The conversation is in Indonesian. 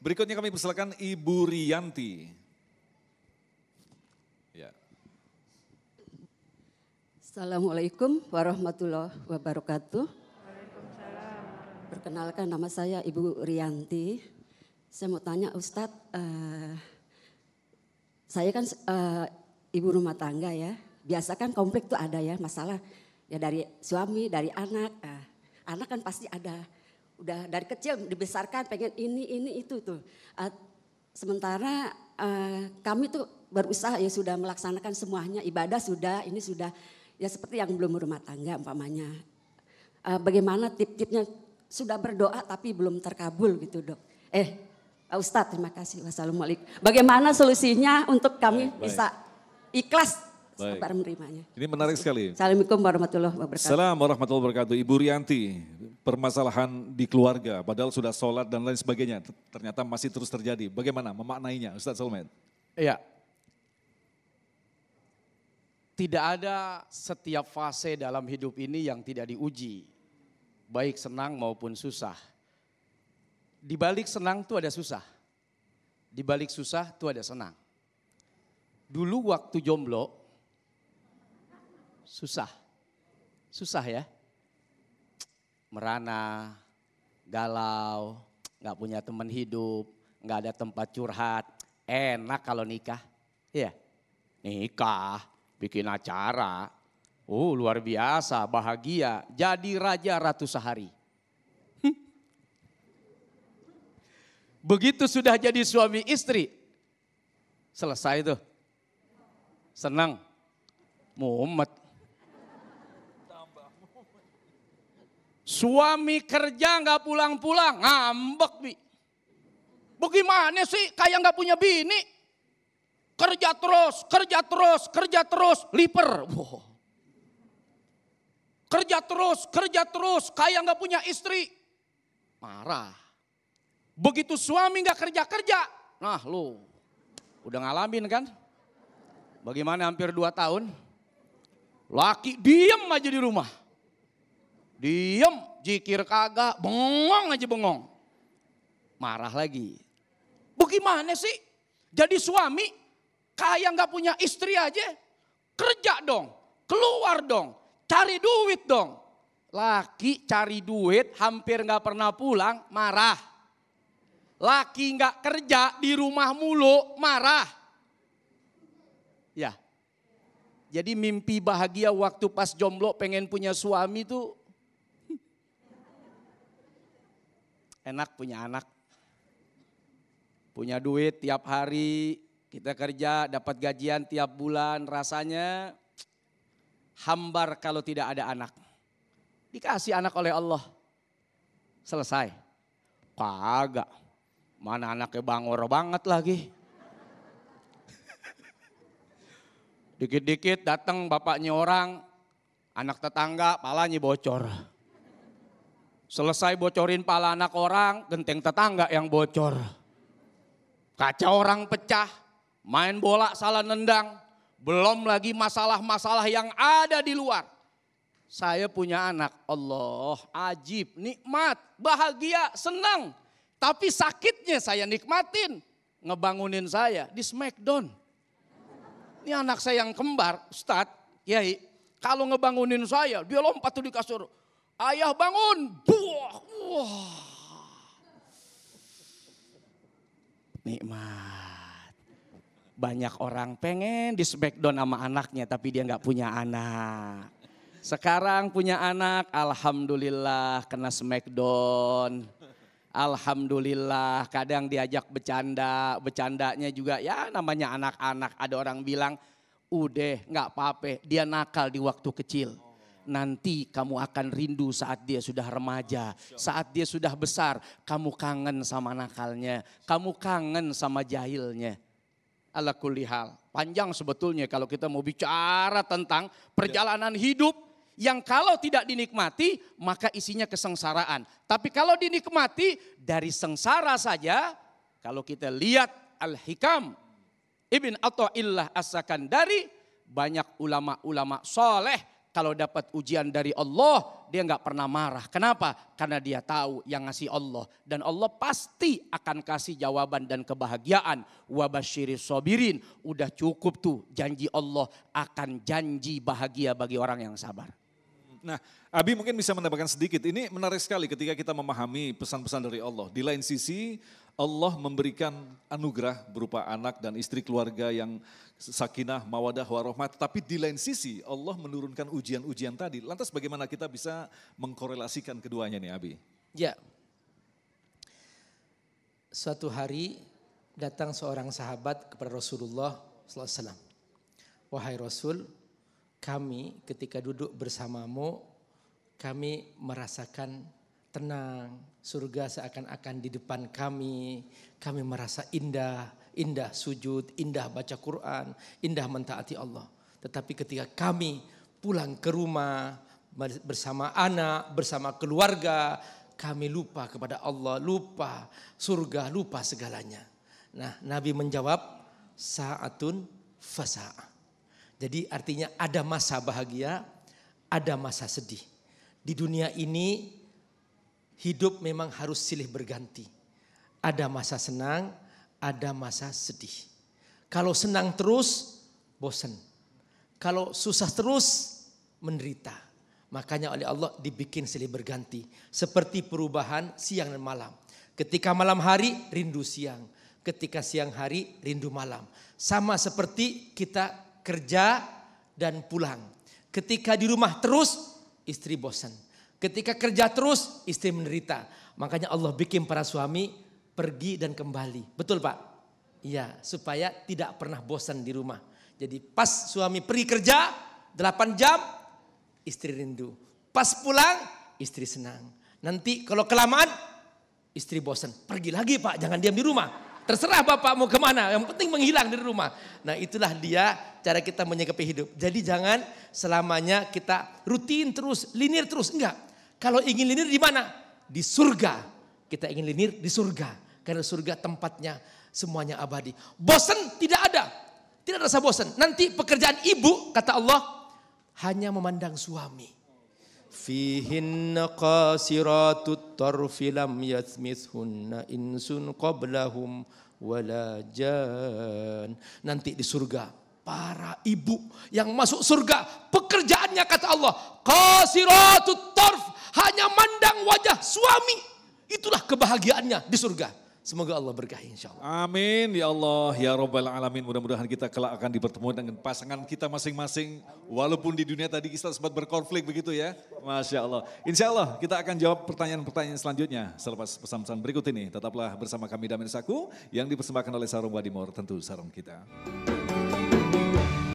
Berikutnya kami persilakan Ibu Rianti. Ya. Assalamualaikum warahmatullahi wabarakatuh. Perkenalkan, nama saya Ibu Rianti. Saya mau tanya Ustadz, saya kan ibu rumah tangga ya. Biasa kan konflik tuh ada ya, masalah ya dari suami, dari anak. Anak kan pasti ada. Udah dari kecil dibesarkan pengen ini itu tuh. Sementara kami tuh berusaha ya sudah melaksanakan semuanya, ibadah sudah, ini sudah ya seperti yang belum rumah tangga umpamanya. Bagaimana tip-tipnya, sudah berdoa tapi belum terkabul gitu dok. Pak Ustadz terima kasih, wassalamualaikum. Bagaimana solusinya untuk kami bisa ikhlas sabar menerimanya. Ini menarik sekali. Assalamualaikum warahmatullahi wabarakatuh. Assalamualaikum warahmatullahi wabarakatuh. Ibu Rianti, permasalahan di keluarga, padahal sudah sholat dan lain sebagainya, ternyata masih terus terjadi. Bagaimana memaknainya, Ustadz Solmed? Iya. Tidak ada setiap fase dalam hidup ini yang tidak diuji, baik senang maupun susah. Di balik senang tuh ada susah, di balik susah tuh ada senang. Dulu waktu jomblo, susah ya. Merana, galau, gak punya teman hidup, gak ada tempat curhat. Enak kalau nikah, iya. Nikah, bikin acara, luar biasa, bahagia, jadi raja ratu sehari. Begitu sudah jadi suami istri, selesai tuh. Senang, mumet. Suami kerja nggak pulang-pulang, ngambek Bi. Bagaimana sih kayak nggak punya bini? Kerja terus, liper. Wow. Kerja terus, kayak nggak punya istri. Marah. Begitu suami nggak kerja, nah lu udah ngalamin kan? Bagaimana hampir 2 tahun? Laki diem aja di rumah. Diem, jikir kagak, bengong aja bengong. Marah lagi. Bagaimana sih? Jadi suami kayak nggak punya istri aja. Kerja dong, keluar dong, cari duit dong. Laki cari duit hampir nggak pernah pulang, marah. Laki nggak kerja di rumah mulu, marah. Ya, jadi mimpi bahagia waktu pas jomblo pengen punya suami tuh enak punya anak. Punya duit tiap hari, kita kerja dapat gajian tiap bulan, rasanya hambar kalau tidak ada anak. Dikasih anak oleh Allah, selesai. Kagak, mana anaknya bangor banget lagi. Dikit-dikit datang bapaknya orang, anak tetangga palanya bocor. Selesai bocorin pala anak orang, genteng tetangga yang bocor. Kaca orang pecah, main bola salah nendang, belum lagi masalah-masalah yang ada di luar. Saya punya anak, Allah, ajib, nikmat, bahagia, senang. Tapi sakitnya saya nikmatin, ngebangunin saya di Smackdown. Ini anak saya yang kembar, Ustadz, Kiai, kalau ngebangunin saya, dia lompat tuh di kasur. Ayah bangun, buah, wah. Nikmat. Banyak orang pengen di Smackdown sama anaknya tapi dia gak punya anak. Sekarang punya anak, alhamdulillah kena Smackdown. Alhamdulillah kadang diajak bercanda, bercandanya juga ya namanya anak-anak. Ada orang bilang udah gak apa-apa dia nakal di waktu kecil. Nanti kamu akan rindu saat dia sudah remaja, saat dia sudah besar. Kamu kangen sama nakalnya, kamu kangen sama jahilnya. Ala kulli hal, panjang sebetulnya kalau kita mau bicara tentang perjalanan hidup yang kalau tidak dinikmati maka isinya kesengsaraan. Tapi kalau dinikmati dari sengsara saja, kalau kita lihat Al-Hikam Ibn Atha'illah As-Sakandari, banyak ulama-ulama soleh kalau dapat ujian dari Allah, dia nggak pernah marah. Kenapa? Karena dia tahu yang ngasih Allah. Dan Allah pasti akan kasih jawaban dan kebahagiaan. Wabasyiris sobirin. Udah cukup tuh janji Allah akan janji bahagia bagi orang yang sabar. Nah, Abi mungkin bisa menambahkan sedikit. Ini menarik sekali ketika kita memahami pesan-pesan dari Allah. Di lain sisi, Allah memberikan anugerah berupa anak dan istri keluarga yang sakinah, mawadah, warahmat. Tapi di lain sisi, Allah menurunkan ujian-ujian tadi. Lantas bagaimana kita bisa mengkorelasikan keduanya nih, Abi? Ya, suatu hari datang seorang sahabat kepada Rasulullah SAW. Wahai Rasul, kami ketika duduk bersamamu, kami merasakan tenang, surga seakan-akan di depan kami merasa indah, indah sujud, indah baca Quran, indah mentaati Allah. Tetapi ketika kami pulang ke rumah bersama anak, bersama keluarga, kami lupa kepada Allah, lupa surga, lupa segalanya. Nah, Nabi menjawab, sa'atun fasa'ah. Jadi artinya ada masa bahagia, ada masa sedih. Di dunia ini hidup memang harus silih berganti. Ada masa senang, ada masa sedih. Kalau senang terus, bosan. Kalau susah terus, menderita. Makanya oleh Allah dibikin silih berganti. Seperti perubahan siang dan malam. Ketika malam hari, rindu siang. Ketika siang hari, rindu malam. Sama seperti kita kerja dan pulang. Ketika di rumah terus, istri bosan. Ketika kerja terus, istri menderita. Makanya Allah bikin para suami pergi dan kembali. Betul Pak? Iya, supaya tidak pernah bosan di rumah. Jadi pas suami pergi kerja, 8 jam, istri rindu. Pas pulang, istri senang. Nanti kalau kelamaan, istri bosan. Pergi lagi Pak, jangan diam di rumah. Terserah Bapak mau kemana, yang penting menghilang dari rumah. Nah itulah dia cara kita menyikapi hidup. Jadi jangan selamanya kita rutin terus, linear terus. Enggak, kalau ingin linear di mana? Di surga. Kita ingin linear di surga. Karena surga tempatnya semuanya abadi. Bosan tidak ada. Tidak ada rasa bosan. Nanti pekerjaan ibu, kata Allah, hanya memandang suami. Fihinna qasiratut tarfi lam yathmithunna insun qablahum wala jan. Nanti di surga para ibu yang masuk surga, pekerjaannya kata Allah qasiratut tarf, hanya mandang wajah suami. Itulah kebahagiaannya di surga. Semoga Allah berkahi insyaAllah. Amin ya Allah ya Rabbal Alamin. Mudah-mudahan kita kelak akan dipertemukan dengan pasangan kita masing-masing. Walaupun di dunia tadi kita sempat berkonflik begitu ya. Masya Allah. Insya Allah kita akan jawab pertanyaan-pertanyaan selanjutnya selepas pesan-pesan berikut ini. Tetaplah bersama kami Damai Saku yang dipersembahkan oleh Sarung Wadimor, tentu sarung kita.